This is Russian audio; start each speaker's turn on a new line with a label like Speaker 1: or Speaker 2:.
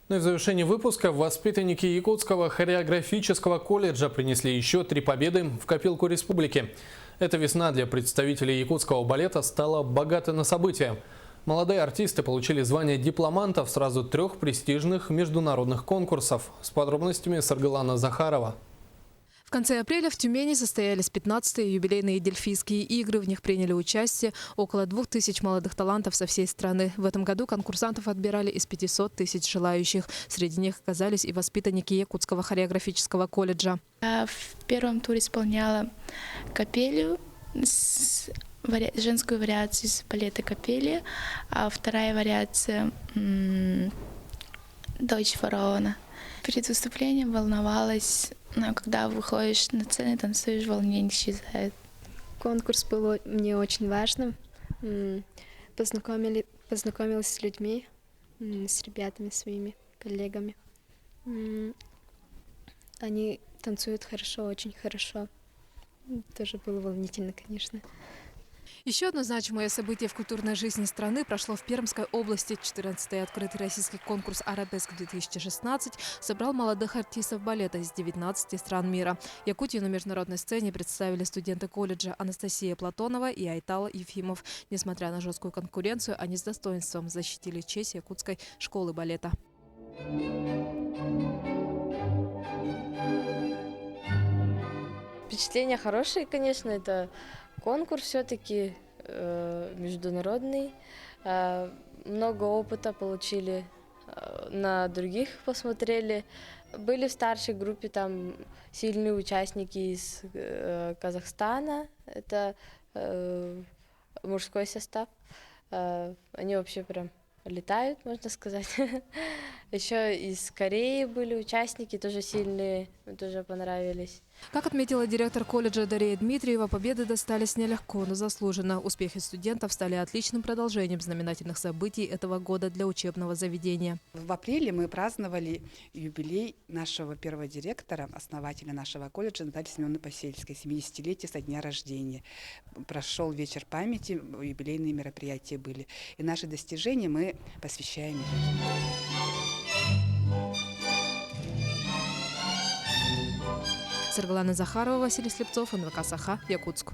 Speaker 1: Ну и в завершении выпуска воспитанники Якутского хореографического колледжа принесли еще 3 победы в копилку республики. Эта весна для представителей якутского балета стала богатой на события. Молодые артисты получили звание дипломантов сразу 3 престижных международных конкурсов. С подробностями Саргалана Захарова.
Speaker 2: В конце апреля в Тюмени состоялись 15-е юбилейные Дельфийские игры. В них приняли участие около 2000 молодых талантов со всей страны. В этом году конкурсантов отбирали из 500 тысяч желающих. Среди них оказались и воспитанники Якутского хореографического колледжа.
Speaker 3: Я в первом туре исполняла капелью, женскую вариацию из балета капелли, а вторая вариация «Дочь фараона». Перед выступлением волновалась, но когда выходишь на сцену, танцуешь, волнение исчезает.
Speaker 4: Конкурс был мне очень важным. Познакомилась с людьми, с ребятами, своими коллегами. Они танцуют хорошо, очень хорошо. Тоже было волнительно, конечно.
Speaker 2: Еще одно значимое событие в культурной жизни страны прошло в Пермской области. 14-й открытый российский конкурс «Арабеск-2016» собрал молодых артистов балета из 19 стран мира. Якутию на международной сцене представили студенты колледжа Анастасия Платонова и Айтал Ефимов. Несмотря на жесткую конкуренцию, они с достоинством защитили честь якутской школы балета.
Speaker 5: Впечатления хорошие, конечно, это конкурс все-таки международный. Много опыта получили, на других посмотрели. Были в старшей группе там сильные участники из Казахстана, это мужской состав. Они вообще прям летают, можно сказать. Еще из Кореи были участники, тоже сильные, тоже понравились.
Speaker 2: Как отметила директор колледжа Дарья Дмитриева, победы достались нелегко, но заслуженно. Успехи студентов стали отличным продолжением знаменательных событий этого года для учебного заведения.
Speaker 6: В апреле мы праздновали юбилей нашего первого директора, основателя нашего колледжа Натальи Семеновны Посельской, 70-летие со дня рождения. Прошел вечер памяти, юбилейные мероприятия были. И наши достижения мы посвящаем ей.
Speaker 2: Саргалана Захарова, Василий Слепцов, НВК «Саха», Якутск.